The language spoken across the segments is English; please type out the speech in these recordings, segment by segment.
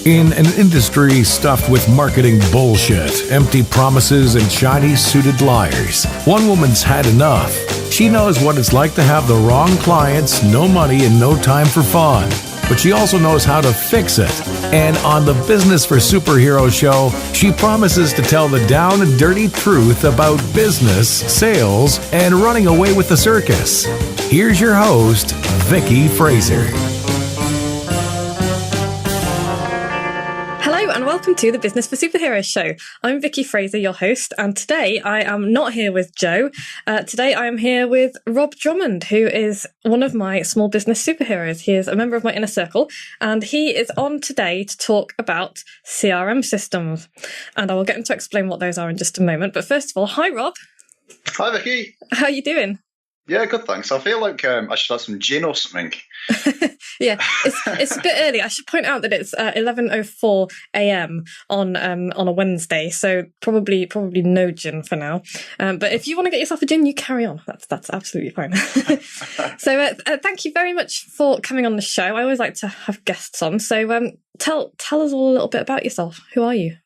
In an industry stuffed with marketing bullshit, empty promises, and shiny-suited liars, one woman's had enough. She knows what it's like to have the wrong clients, no money, and no time for fun. But she also knows how to fix it. And on the Business for Superheroes show, she promises to tell the down and dirty truth about business, sales, and running away with the circus. Here's your host, Vicky Fraser. And welcome to the Business for Superheroes show. I'm Vicky Fraser, your host, and today I am not here with Joe. Today I am here with Rob Drummond, who is one of my small business superheroes. He is a member of my inner circle, and he is on today to talk about CRM systems. And I will get him to explain what those are in just a moment. But first of all, hi Rob. Hi Vicky. How are you doing? Yeah, good, thanks. I feel like I should have some gin or something. Yeah, it's a bit early. I should point out that it's 11:04 a.m. on a Wednesday, so probably no gin for now. But if you want to get yourself a gin, you carry on. That's absolutely fine. So thank you very much for coming on the show. I always like to have guests on. So tell us all a little bit about yourself. Who are you?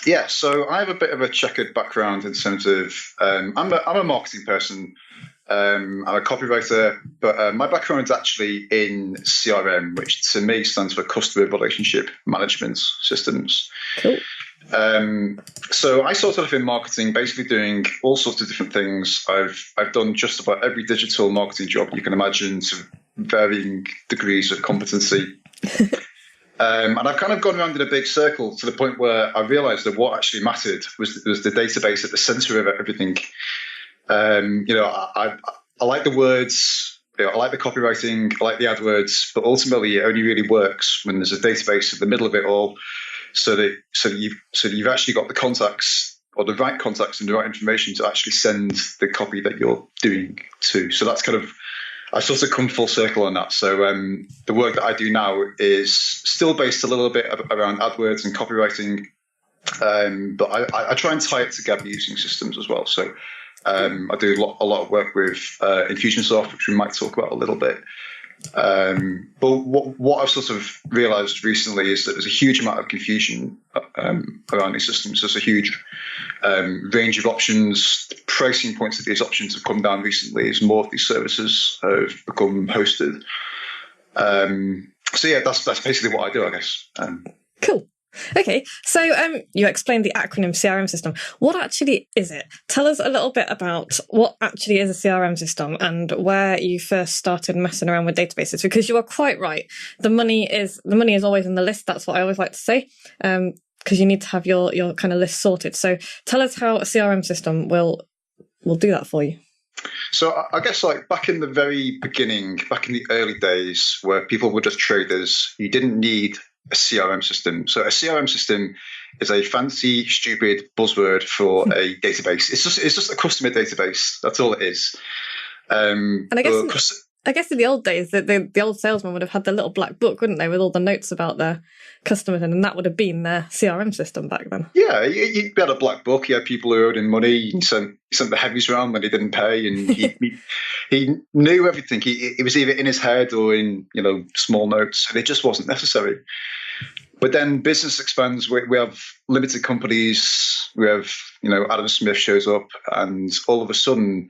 Yeah, so I have a bit of a checkered background in terms of I'm a marketing person. I'm a copywriter, but my background is actually in CRM, which to me stands for Customer Relationship Management Systems. Cool. So I started off in marketing, basically doing all sorts of different things. I've done just about every digital marketing job you can imagine to varying degrees of competency. And I've kind of gone around in a big circle to the point where I realized that what actually mattered was the database at the center of everything. I like the words, I like the copywriting, I like the AdWords, but ultimately it only really works when there's a database at the middle of it all, so you've actually got the contacts or the right contacts and the right information to actually send the copy that you're doing to. So that's kind of, I've sort of come full circle on that. So the work that I do now is still based a little bit around AdWords and copywriting, but I try and tie it together using systems as well. So I do a lot of work with Infusionsoft, which we might talk about a little bit. But what I've sort of realized recently is that there's a huge amount of confusion around these systems. There's a huge range of options. The pricing points of these options have come down recently as more of these services have become hosted. So yeah, that's basically what I do, I guess. Cool. Okay, so you explained the acronym CRM system. What actually is it? Tell us a little bit about what actually is a CRM system and where you first started messing around with databases. Because you are quite right. The money is always in the list. That's what I always like to say. Because you need to have your kind of list sorted. So tell us how a CRM system will do that for you. So I guess like back in the very beginning, back in the early days where people were just traders, you didn't need a CRM system. So a CRM system is a fancy, stupid buzzword for a database. It's just a customer database. That's all it is. And I guess in the old days, the old salesman would have had their little black book, wouldn't they, with all the notes about their customers, and that would have been their CRM system back then. Yeah, you had a black book. You had people who owed him money. You sent the heavies around when he didn't pay, and he knew everything. It was either in his head or in small notes, and it just wasn't necessary. But then business expands. We have limited companies. We have Adam Smith shows up, and all of a sudden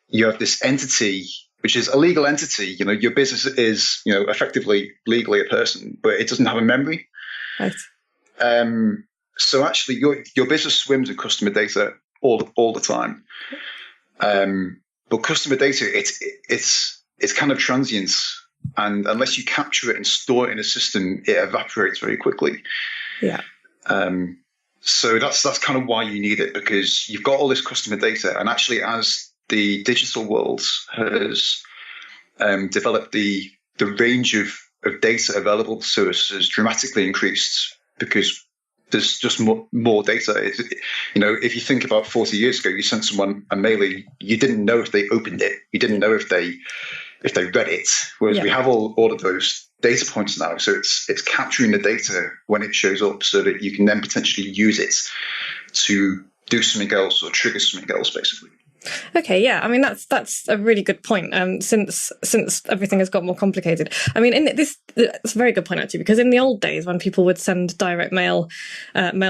you have this entity, which is a legal entity. Your business is, effectively legally a person, but it doesn't have a memory. Right. So actually, your business swims in customer data all the time. But customer data, it's kind of transient, and unless you capture it and store it in a system, it evaporates very quickly. Yeah. So that's kind of why you need it, because you've got all this customer data, and actually, as the digital world has developed, the range of data available to us has dramatically increased because there's just more data. If you think about 40 years ago, you sent someone a mailing, you didn't know if they opened it, you didn't know if they read it. Whereas we have all of those data points now, so it's capturing the data when it shows up, so that you can then potentially use it to do something else or trigger something else, basically. Okay, yeah. I mean, that's a really good point. Since everything has got more complicated. I mean, it's a very good point actually, because in the old days when people would send direct mail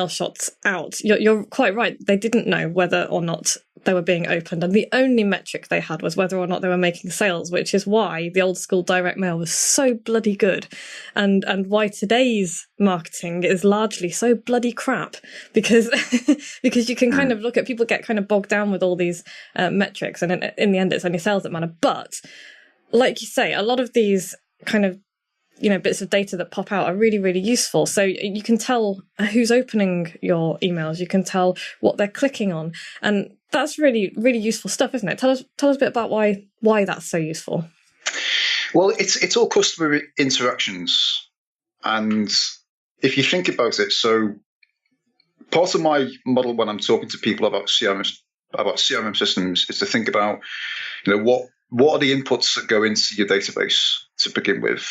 shots out, you're quite right. They didn't know whether or not they were being opened, and the only metric they had was whether or not they were making sales, which is why the old school direct mail was so bloody good, and why today's marketing is largely so bloody crap, because because you can kind of look at, people get kind of bogged down with all these metrics, and in the end it's only sales that matter. But like you say, a lot of these kind of bits of data that pop out are really, really useful. So you can tell who's opening your emails, you can tell what they're clicking on, and that's really, really useful stuff, isn't it? Tell us a bit about why that's so useful. Well, it's all customer interactions, and if you think about it, so part of my model when I'm talking to people about CRM systems is to think about, what are the inputs that go into your database to begin with.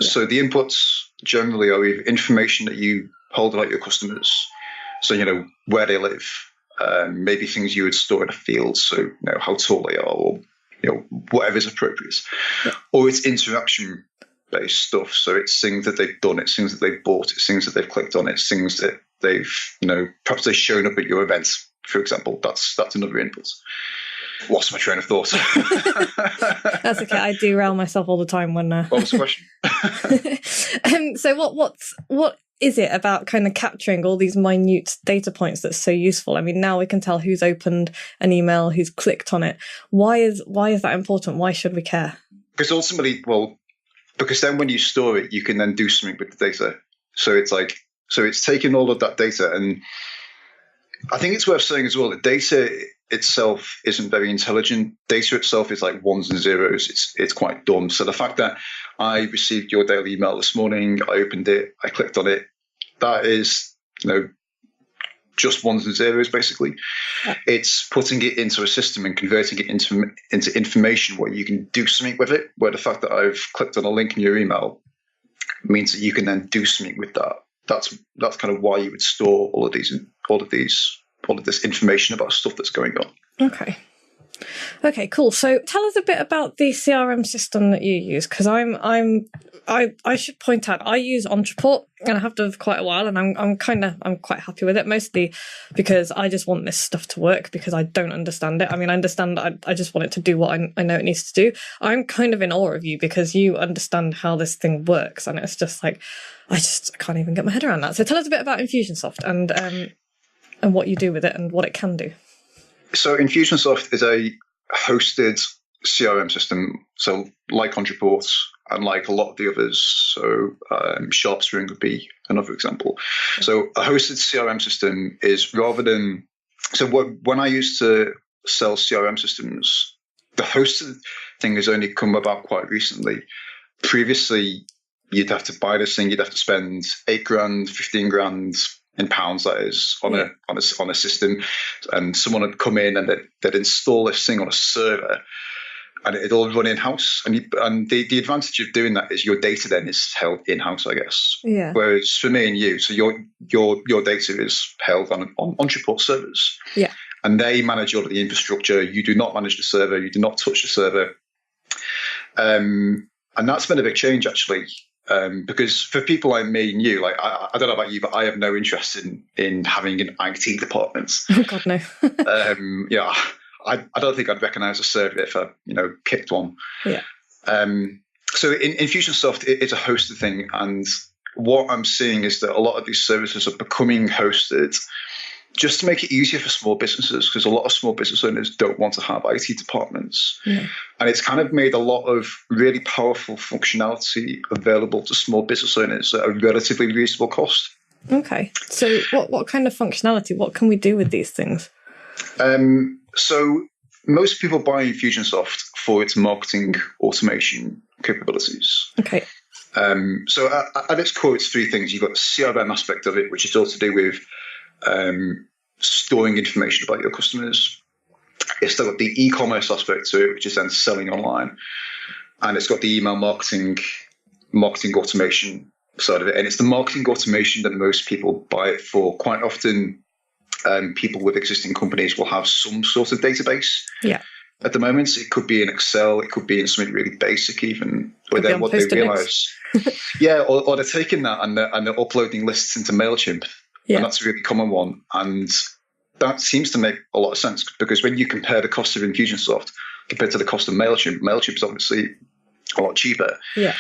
Yeah. So the inputs generally are either information that you hold about your customers, so where they live, maybe things you would store in a field, so how tall they are, or whatever's appropriate, yeah. Or it's interaction based stuff, so it's things that they've done, it's things that they've bought, it's things that they've clicked on, it's things that they've perhaps they've shown up at your events, for example. That's another input. Lost my train of thought. That's okay. I derail myself all the time when. What was the question? So what is it about kind of capturing all these minute data points that's so useful? I mean, now we can tell who's opened an email, who's clicked on it. Why is that important? Why should we care? Because ultimately, because then when you store it, you can then do something with the data. So it's taking all of that data, and I think it's worth saying as well that data itself isn't very intelligent. Data itself is like ones and zeros. It's quite dumb. So the fact that I received your daily email this morning, I opened it, I clicked on it, that is, just ones and zeros basically. Yeah. It's putting it into a system and converting it into information where you can do something with it. Where the fact that I've clicked on a link in your email means that you can then do something with that. That's kind of why you would store all of this information about stuff that's going on. Okay, cool. So tell us a bit about the CRM system that you use, because I should point out I use Entreport, and I have done for quite a while, and I'm quite happy with it, mostly because I just want this stuff to work, because I don't understand it. I mean, I understand, I just want it to do what I know it needs to do. I'm kind of in awe of you because you understand how this thing works, and it's just like I can't even get my head around that. So tell us a bit about Infusionsoft and what you do with it and what it can do. So Infusionsoft is a hosted CRM system. So like Entreport and like a lot of the others, so SharpString would be another example. So a hosted CRM system is when I used to sell CRM systems, the hosted thing has only come about quite recently. Previously, you'd have to buy this thing, you'd have to spend $8,000, $15,000 in pounds, that is, on a system, and someone would come in and they'd install this thing on a server, and it'd all run in house. And the advantage of doing that is your data then is held in house, I guess. Yeah. Whereas for me and you, so your data is held on Entreport servers. Yeah. And they manage all of the infrastructure. You do not manage the server. You do not touch the server. And that's been a big change actually. Because for people like me and you, like I don't know about you, but I have no interest in having an IT department. Oh God, no. I don't think I'd recognise a server if I picked one. Yeah. So in Infusionsoft, it's a hosted thing, and what I'm seeing is that a lot of these services are becoming hosted just to make it easier for small businesses, because a lot of small business owners don't want to have IT departments. Yeah. And it's kind of made a lot of really powerful functionality available to small business owners at a relatively reasonable cost. Okay. So what kind of functionality, what can we do with these things? So most people buy Infusionsoft for its marketing automation capabilities. Okay. So at its core, it's three things. You've got the CRM aspect of it, which is all to do with storing information about your customers. It's still got the e-commerce aspect to it, which is then selling online, and it's got the email marketing automation side of it. And it's the marketing automation that most people buy it for. Quite often, people with existing companies will have some sort of database. Yeah. At the moment, it could be in Excel, it could be in something really basic even. But then what they realise, or they're taking that and they're uploading lists into MailChimp, and that's a really common one. And that seems to make a lot of sense, because when you compare the cost of Infusionsoft compared to the cost of MailChimp is obviously a lot cheaper. Yeah.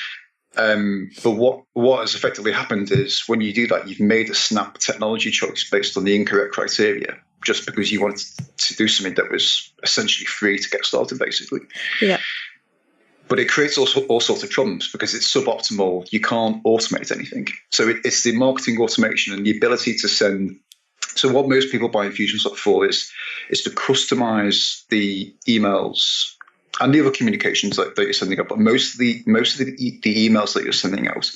But what has effectively happened is, when you do that, you've made a snap technology choice based on the incorrect criteria, just because you wanted to do something that was essentially free to get started, basically. Yeah. But it creates all sorts of problems because it's suboptimal. You can't automate anything. So it's the marketing automation and the ability to send. So what most people buy Infusionsoft for is to customize the emails and the other communications that you're sending out, but most of the emails that you're sending out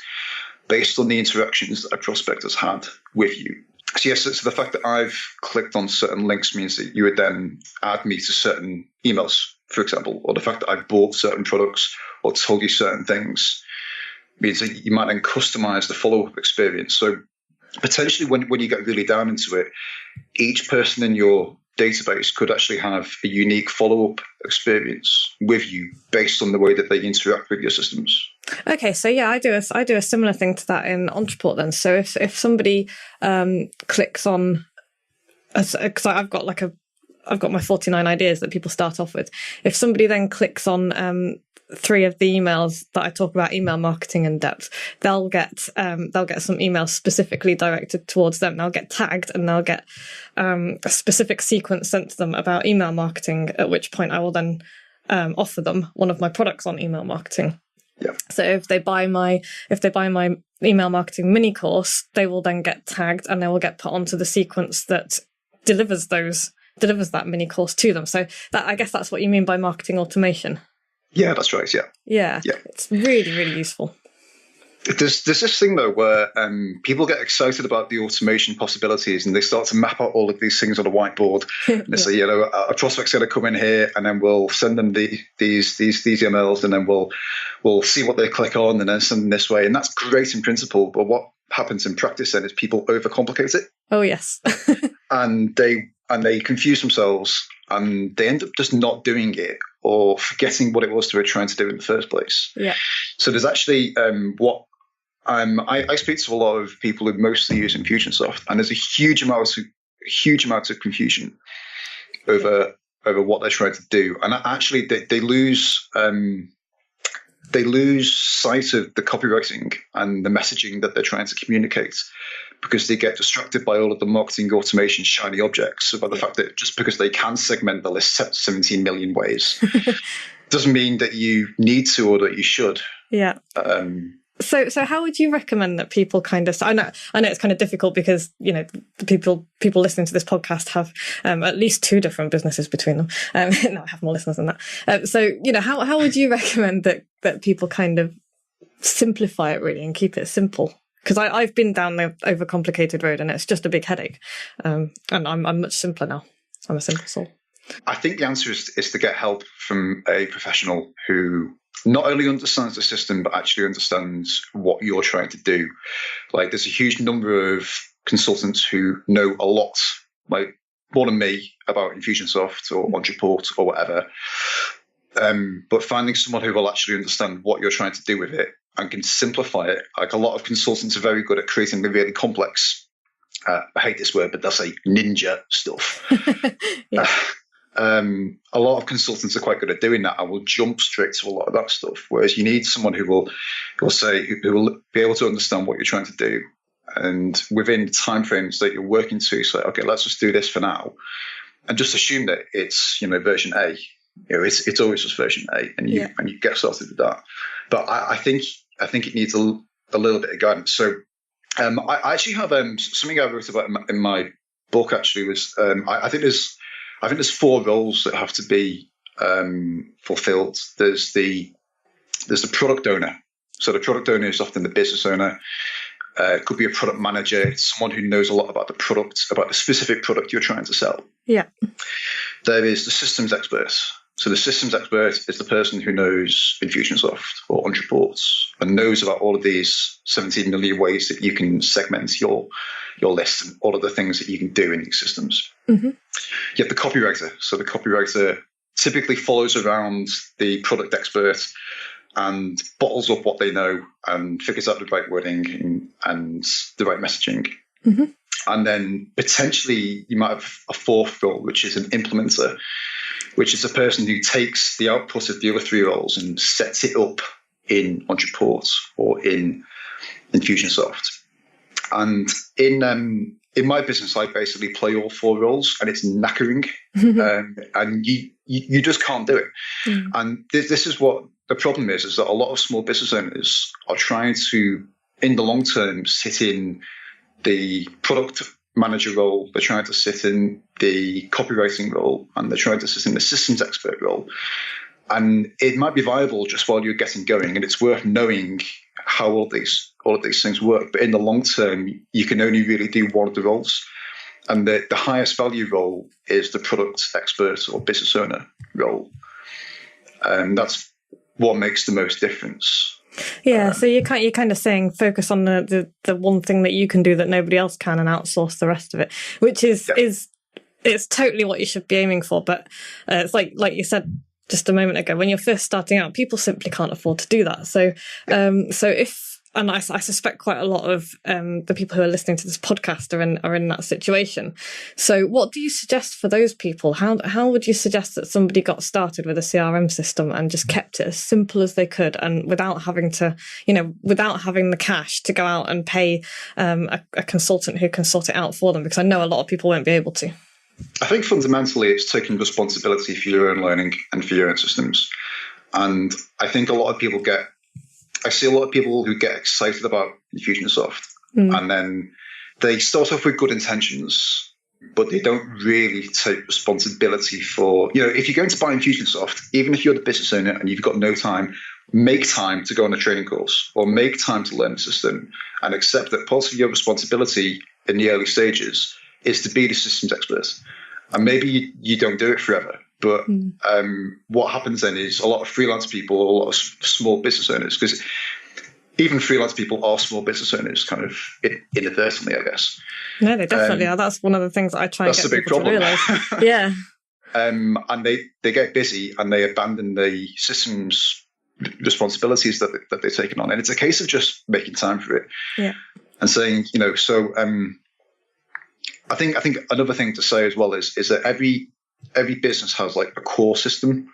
based on the interactions that a prospect has had with you. So yes, so the fact that I've clicked on certain links means that you would then add me to certain emails, for example, or the fact that I bought certain products or told you certain things means that you might then customize the follow-up experience. So potentially when you get really down into it, each person in your database could actually have a unique follow-up experience with you based on the way that they interact with your systems. Okay, so yeah, I do a similar thing to that in Entreport then. So if somebody clicks on, because I've got my 49 ideas that people start off with. If somebody then clicks on 3 of the emails that I talk about email marketing in depth, they'll get some emails specifically directed towards them. They'll get tagged and they'll get a specific sequence sent to them about email marketing, at which point I will then offer them one of my products on email marketing. Yeah. So if they buy my email marketing mini course, they will then get tagged and they will get put onto the sequence that delivers that mini course to them. So that, I guess that's what you mean by marketing automation. Yeah, that's right. Yeah. It's really, really useful. There's this thing though where people get excited about the automation possibilities and they start to map out all of these things on a whiteboard. And they say, a prospect's going to come in here, and then we'll send them these emails, and then we'll see what they click on, and then send them this way. And that's great in principle, but what happens in practice then is people overcomplicate it. Oh yes. and they confuse themselves, and they end up just not doing it or forgetting what it was they were trying to do in the first place. Yeah. So there's actually I speak to a lot of people who mostly use Infusionsoft, and there's a huge amount of confusion over what they're trying to do, and actually they lose sight of the copywriting and the messaging that they're trying to communicate, because they get distracted by all of the marketing automation shiny objects about the fact that just because they can segment the list 17 million ways doesn't mean that you need to or that you should. Yeah. So how would you recommend that people kind of? I know it's kind of difficult because the people listening to this podcast have at least 2 different businesses between them. No, I have more listeners than that. So how would you recommend that people kind of simplify it really and keep it simple? Because I've been down the overcomplicated road and it's just a big headache. And I'm much simpler now. I'm a simple soul. I think the answer is to get help from a professional who not only understands the system, but actually understands what you're trying to do. Like, there's a huge number of consultants who know a lot, like more than me, about Infusionsoft or Entreport or whatever. But finding someone who will actually understand what you're trying to do with it and can simplify it. Like, a lot of consultants are very good at creating the really complex, I hate this word, but they'll say ninja stuff. A lot of consultants are quite good at doing that and will jump straight to a lot of that stuff. Whereas you need someone who will be able to understand what you're trying to do, and within the timeframes that you're working to, say, okay, let's just do this for now, and just assume that it's version A. It's always just version A, and you get started with that. But I think it needs a little bit of guidance. So I actually have something I wrote about in my book. Actually, was I think there's 4 roles that have to be fulfilled. There's the product owner. So the product owner is often the business owner. It could be a product manager. It's someone who knows a lot about the product, about the specific product you're trying to sell. Yeah. There is the systems expert. So the systems expert is the person who knows Infusionsoft or Untitled and knows about all of these 17 million ways that you can segment your list and all of the things that you can do in these systems. Mm-hmm. You have the copywriter. So the copywriter typically follows around the product expert and bottles up what they know and figures out the right wording and the right messaging. Mm-hmm. And then potentially you might have a fourth role, which is an implementer, which is a person who takes the output of the other three roles and sets it up in Untitled or in Infusionsoft. And in my business, I basically play all four roles, and it's knackering, and you just can't do it. Mm. And this is what the problem is that a lot of small business owners are trying to, in the long term, sit in the product manager role, they're trying to sit in the copywriting role, and they're trying to sit in the systems expert role. And it might be viable just while you're getting going, and it's worth knowing how all of these things work. But in the long term, you can only really do one of the roles. And the highest value role is the product expert or business owner role. And that's what makes the most difference. Yeah, so you're kind of saying focus on the one thing that you can do that nobody else can, and outsource the rest of it, which is it's totally what you should be aiming for. But it's like you said just a moment ago, when you're first starting out, people simply can't afford to do that. So and I suspect quite a lot of the people who are listening to this podcast are in that situation. So what do you suggest for those people? How would you suggest that somebody got started with a CRM system and just kept it as simple as they could, and without having to, without having the cash to go out and pay a consultant who can sort it out for them? Because I know a lot of people won't be able to. I think fundamentally it's taking responsibility for your own learning and for your own systems. And I think I see a lot of people who get excited about Infusionsoft, and then they start off with good intentions, but they don't really take responsibility for, if you're going to buy Infusionsoft, even if you're the business owner and you've got no time, make time to go on a training course or make time to learn the system, and accept that part of your responsibility in the early stages is to be the systems expert. And maybe you don't do it forever. But what happens then is a lot of freelance people, a lot of small business owners, because even freelance people are small business owners, kind of inadvertently, I guess. No, they definitely are. That's one of the things that I try and get people to realise. Yeah. And they get busy and they abandon the systems responsibilities that they've taken on. And it's a case of just making time for it. Yeah. And saying, I think another thing to say as well is that every business has like a core system.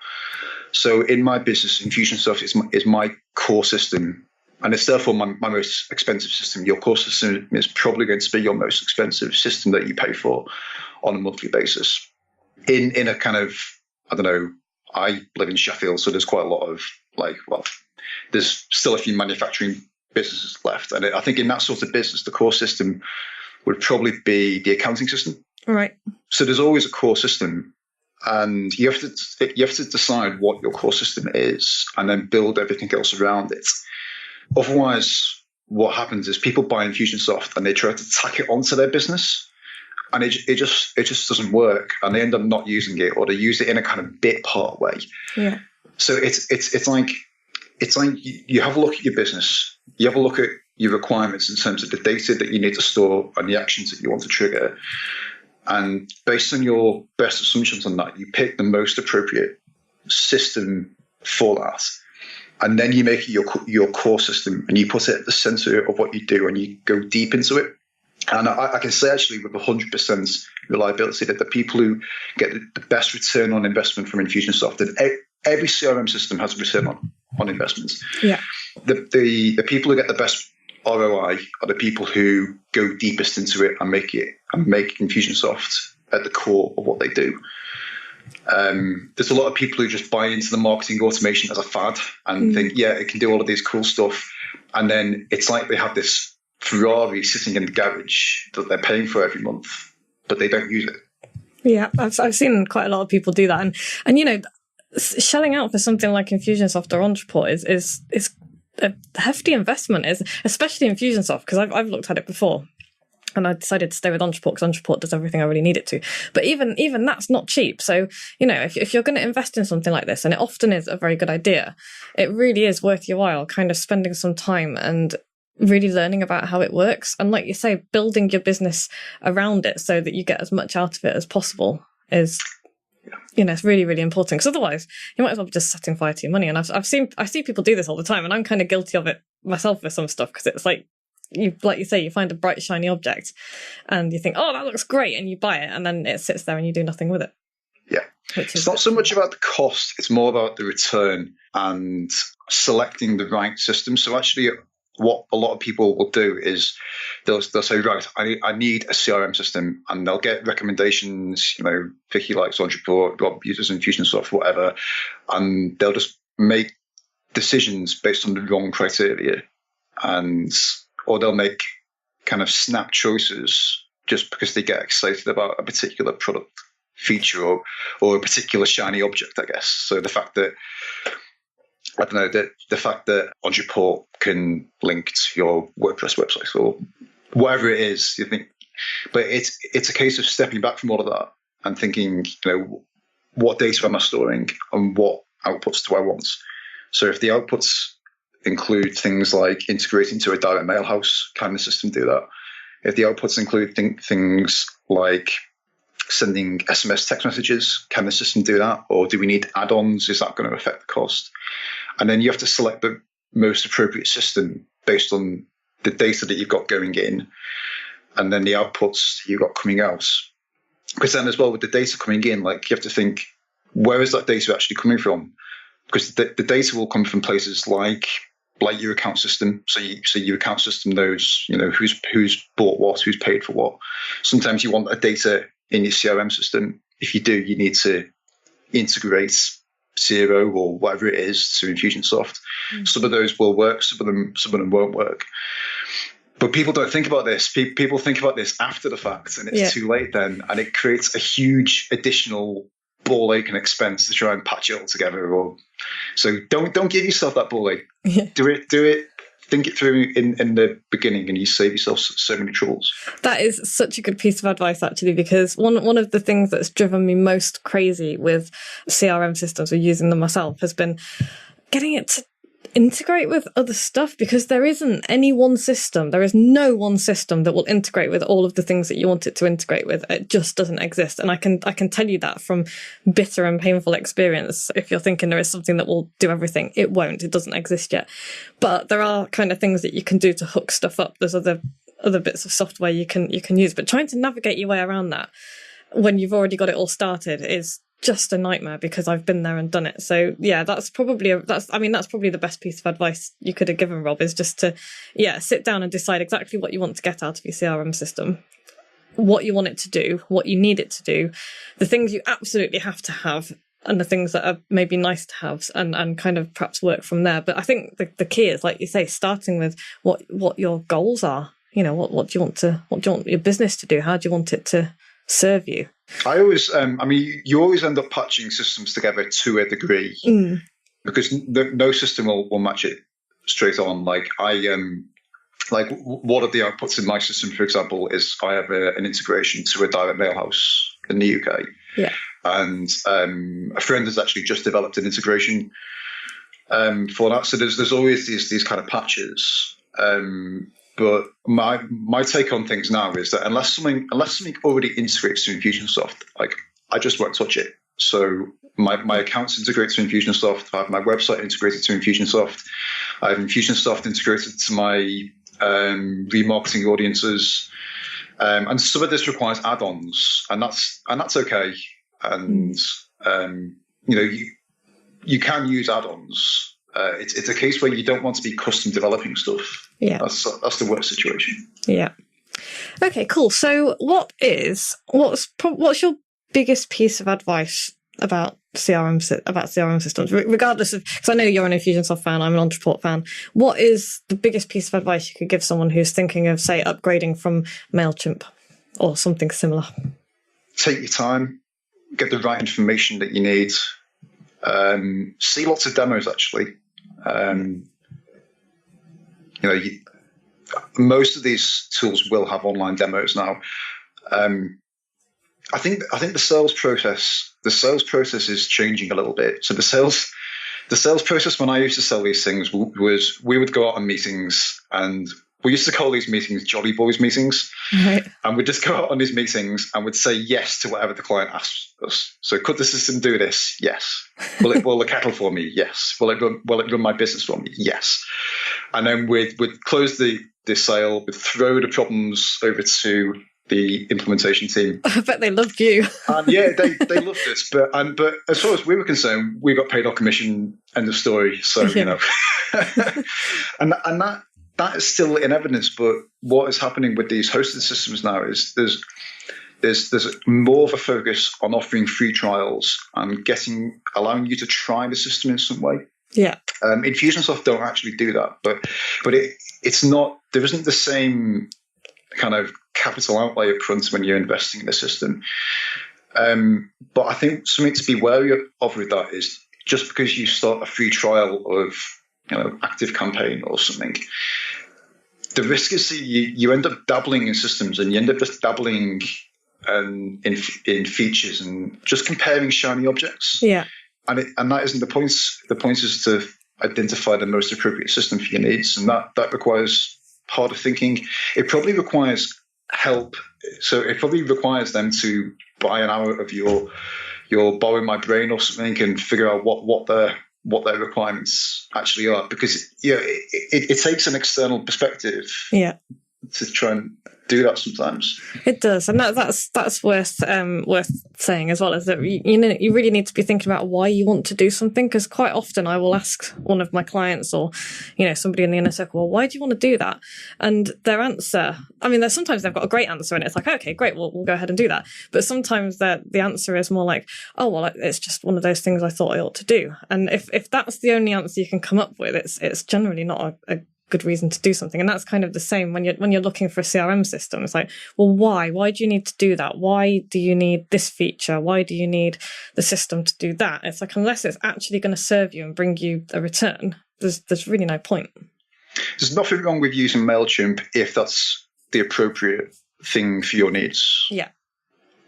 So in my business, Infusionsoft is my core system, and it's therefore my most expensive system. Your core system is probably going to be your most expensive system that you pay for on a monthly basis. In a kind of, I don't know, I live in Sheffield, so there's quite a lot of there's still a few manufacturing businesses left. And I think in that sort of business, the core system would probably be the accounting system. Right. So there's always a core system, and you have to decide what your core system is, and then build everything else around it. Otherwise, what happens is people buy Infusionsoft and they try to tack it onto their business, and it just doesn't work, and they end up not using it, or they use it in a kind of bit part way. Yeah. So it's like you have a look at your business, you have a look at your requirements in terms of the data that you need to store and the actions that you want to trigger. And based on your best assumptions on that, you pick the most appropriate system for that. And then you make it your core system, and you put it at the center of what you do, and you go deep into it. And I can say actually with 100% reliability that the people who get the best return on investment from Infusionsoft, that every CRM system has a return on investment. Yeah. The people who get the best ROI are the people who go deepest into it and make Infusionsoft at the core of what they do. There's a lot of people who just buy into the marketing automation as a fad and think, yeah, it can do all of these cool stuff. And then it's like they have this Ferrari sitting in the garage that they're paying for every month, but they don't use it. Yeah, I've seen quite a lot of people do that. And shelling out for something like Infusionsoft or Untitled is a hefty investment, especially Infusionsoft, because I've looked at it before. And I decided to stay with Ontraport because Ontraport does everything I really need it to. But even that's not cheap. So, if you're going to invest in something like this, and it often is a very good idea, it really is worth your while kind of spending some time and really learning about how it works. And like you say, building your business around it so that you get as much out of it as possible is, it's really, really important. Because otherwise, you might as well be just setting fire to your money. And I see people do this all the time, and I'm kind of guilty of it myself with some stuff, because it's like you say, you find a bright, shiny object and you think, oh, that looks great, and you buy it, and then it sits there and you do nothing with it. Yeah. It's not so much about the cost, it's more about the return and selecting the right system. So actually, what a lot of people will do is they'll say, right, I need a CRM system, and they'll get recommendations. Vicky likes Ontraport, Rob uses Infusionsoft, whatever, and they'll just make decisions based on the wrong criteria, or they'll make kind of snap choices just because they get excited about a particular product feature or a particular shiny object, I guess. So the fact that, I don't know, the fact that Ontraport can link to your WordPress website or whatever it is, you think, but it's a case of stepping back from all of that and thinking, what data am I storing and what outputs do I want? So if the outputs include things like integrating to a direct mail house, can the system do that? If the outputs include things like sending SMS text messages, can the system do that? Or do we need add-ons? Is that going to affect the cost? And then you have to select the most appropriate system based on the data that you've got going in, and then the outputs you've got coming out. Because then as well, with the data coming in, like, you have to think, where is that data actually coming from? Because the data will come from places like your account system. So your account system knows, who's bought what, who's paid for what. Sometimes you want that data in your CRM system. If you do, you need to integrate Zero or whatever it is to Infusionsoft. Some of those will work, some of them won't work. But people don't think about this. People think about this after the fact, and it's too late then, and it creates a huge additional ball ache and expense to try and patch it all together. So don't give yourself that ball ache. Do it. Think it through in the beginning, and you save yourself so many troubles. That is such a good piece of advice, actually, because one of the things that's driven me most crazy with CRM systems, or using them myself, has been getting it to integrate with other stuff, because there isn't any one system. There is no one system that will integrate with all of the things that you want it to integrate with. It just doesn't exist. And I can tell you that from bitter and painful experience. If you're thinking there is something that will do everything, it won't. It doesn't exist yet. But there are kind of things that you can do to hook stuff up. There's other bits of software you can use. But trying to navigate your way around that when you've already got it all started is just a nightmare, because I've been there and done it. So yeah, that's probably the best piece of advice you could have given, Rob, is just to sit down and decide exactly what you want to get out of your CRM system, what you want it to do, what you need it to do, the things you absolutely have to have, and the things that are maybe nice to have, and kind of perhaps work from there. But I think the key is, like you say, starting with what your goals are. What do you want your business to do? How do you want it to serve you? I always, you always end up patching systems together to a degree, because no system will match it straight on. Like one of the outputs in my system, for example, is I have an integration to a direct mail house in the UK. Yeah. And a friend has actually just developed an integration for that. So there's always these kind of patches. But my take on things now is that unless something already integrates to Infusionsoft, like, I just won't touch it. So my accounts integrate to Infusionsoft. I have my website integrated to Infusionsoft. I have Infusionsoft integrated to my remarketing audiences. And some of this requires add-ons, and that's okay. And you can use add-ons. It's a case where you don't want to be custom developing stuff. Yeah, that's the worst situation. Yeah. Okay, cool. So what's your biggest piece of advice about CRM systems, regardless of, because I know you're an Infusionsoft fan, I'm an Ontraport fan. What is the biggest piece of advice you could give someone who's thinking of, say, upgrading from MailChimp or something similar? Take your time, get the right information that you need. See lots of demos, actually. most of these tools will have online demos now. I think the sales process is changing a little bit. So the sales process when I used to sell these things was we would go out on meetings, and we used to call these meetings Jolly Boys meetings. Right. And we'd just go out on these meetings and would say yes to whatever the client asked us. So could the system do this? Yes. Will it boil the kettle for me? Yes. Will it run my business for me? Yes. And then we'd close the sale, we'd throw the problems over to the implementation team. I bet they loved you. And yeah, they loved us. But as far as we were concerned, we got paid our commission, end of story. So, Yeah. and that is still in evidence. But what is happening with these hosted systems now is there's more of a focus on offering free trials and allowing you to try the system in some way. Yeah. Infusionsoft don't actually do that, but it's not. There isn't the same kind of capital outlay up front when you're investing in the system. But I think something to be wary of with that is just because you start a free trial of Active Campaign or something, the risk is that you end up dabbling in systems, and you end up just dabbling in features and just comparing shiny objects. Yeah. And that isn't the point. The point is to identify the most appropriate system for your needs, and that requires harder thinking. It probably requires help. So it probably requires them to buy an hour of your borrow my brain or something and figure out what their requirements actually are, because it takes an external perspective. Yeah. To try and do that sometimes. It does, and that's worth saying as well, is that you really need to be thinking about why you want to do something, because quite often I will ask one of my clients or somebody in the inner circle, well, why do you want to do that? And their answer, sometimes they've got a great answer and it's like, okay, great, we'll go ahead and do that. But sometimes the answer is more like, oh, well, it's just one of those things I thought I ought to do. And if that's the only answer you can come up with, it's generally not a good reason to do something. And that's kind of the same when you're looking for a CRM system. It's like, well, why do you need to do that? Why do you need this feature? Why do you need the system to do that? It's like, unless it's actually going to serve you and bring you a return, there's really no point. There's nothing wrong with using MailChimp if that's the appropriate thing for your needs. Yeah.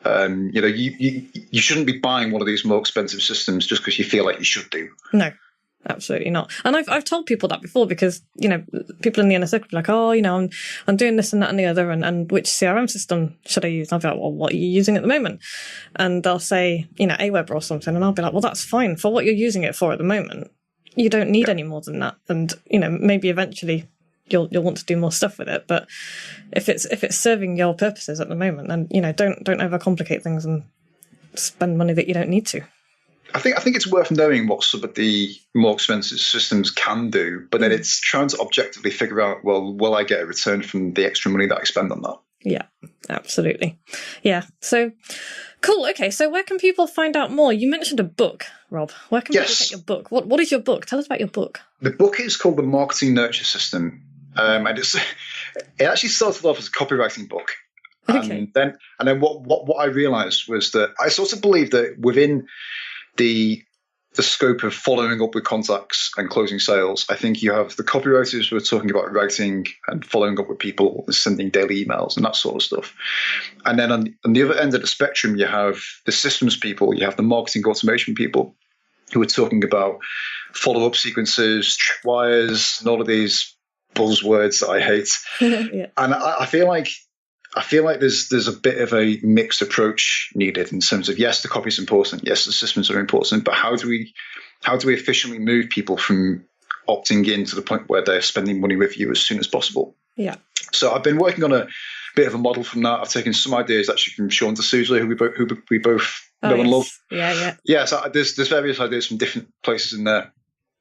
You shouldn't be buying one of these more expensive systems just because you feel like you should do. No. Absolutely not. And I've told people that before, because people in the inner circle be like, oh, I'm doing this and that and the other, and which CRM system should I use? And I'll be like, well, what are you using at the moment? And they'll say, Aweber or something, and I'll be like, well, that's fine for what you're using it for at the moment. You don't need any more than that, and maybe eventually you'll want to do more stuff with it. But if it's serving your purposes at the moment, then don't overcomplicate things and spend money that you don't need to. I think it's worth knowing what some of the more expensive systems can do, but then it's trying to objectively figure out, well, will I get a return from the extra money that I spend on that? Yeah, absolutely. Yeah. So cool. Okay. So where can people find out more? You mentioned a book, Rob. Where can people get your book? What is your book? Tell us about your book. The book is called The Marketing Nurture System. And it actually started off as a copywriting book. Okay. And then what I realized was that I sort of believe that within the scope of following up with contacts and closing sales, I think you have the copywriters who are talking about writing and following up with people, sending daily emails and that sort of stuff. And then on the other end of the spectrum, you have the systems people, you have the marketing automation people who are talking about follow-up sequences, tripwires, and all of these buzzwords that I hate. Yeah. And I feel like there's a bit of a mixed approach needed in terms of, yes, the copy is important, yes, the systems are important, but how do we efficiently move people from opting in to the point where they're spending money with you as soon as possible? Yeah. So I've been working on a bit of a model from that. I've taken some ideas actually from Sean D'Souza, who we both know and love. Yeah. So there's various ideas from different places in there.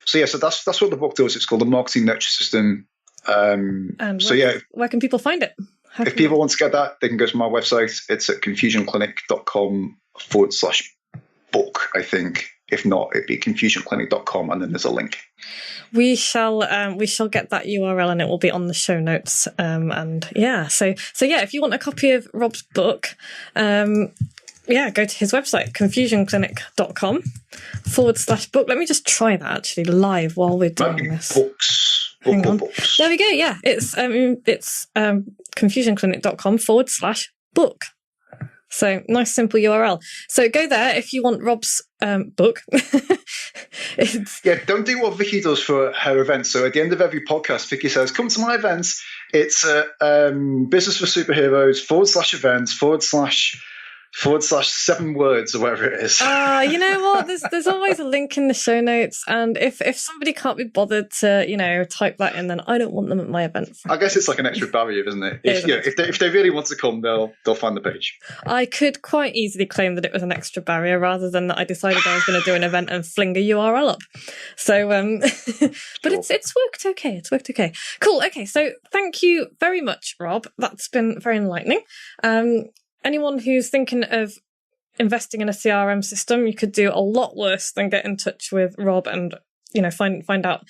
So yeah, so that's what the book does. It's called The Marketing Nurture System. Where can people find it? If people want to get that, they can go to my website. It's at confusionclinic.com/book, I think. If not, it'd be confusionclinic.com, and then there's a link. We shall get that URL, and it will be on the show notes. So if you want a copy of Rob's book, go to his website, confusionclinic.com/book. Let me just try that actually live while we're doing this. Books. Hang on. There we go. Yeah, it's confusionclinic.com/book. So nice, simple URL. So go there if you want Rob's book. Don't do what Vicky does for her events. So at the end of every podcast, Vicky says, "Come to my events. It's Business for Superheroes /events /7 words or whatever it is." You know what? There's always a link in the show notes, and if somebody can't be bothered to type that in, then I don't want them at my event. I guess it's like an extra barrier, isn't it? If they really want to come, they'll find the page. I could quite easily claim that it was an extra barrier rather than that I decided I was going to do an event and fling a URL up. So, but Cool. it's worked okay. It's worked okay. Cool. Okay. So thank you very much, Rob. That's been very enlightening. Anyone who's thinking of investing in a CRM system, you could do a lot worse than get in touch with Rob and find out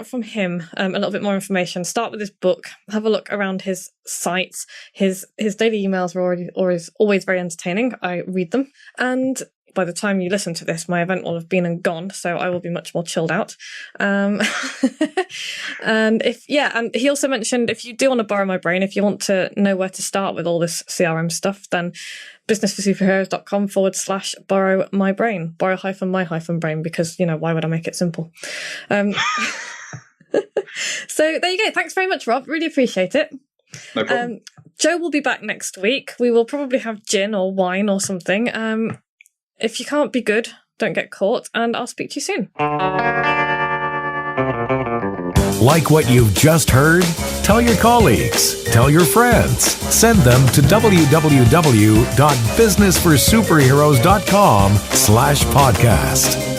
from him a little bit more information. Start with his book, have a look around his sites. His daily emails are always very entertaining. I read them, and by the time you listen to this, my event will have been and gone, so I will be much more chilled out. And he also mentioned, if you do want to borrow my brain, if you want to know where to start with all this CRM stuff, then businessforsuperheroes.com/borrow my brain, borrow-my-brain, because why would I make it simple? So there you go. Thanks very much, Rob. Really appreciate it. No problem. Joe will be back next week. We will probably have gin or wine or something. If you can't be good, don't get caught, and I'll speak to you soon. Like what you've just heard? Tell your colleagues, tell your friends, send them to www.businessforsuperheroes.com/podcast.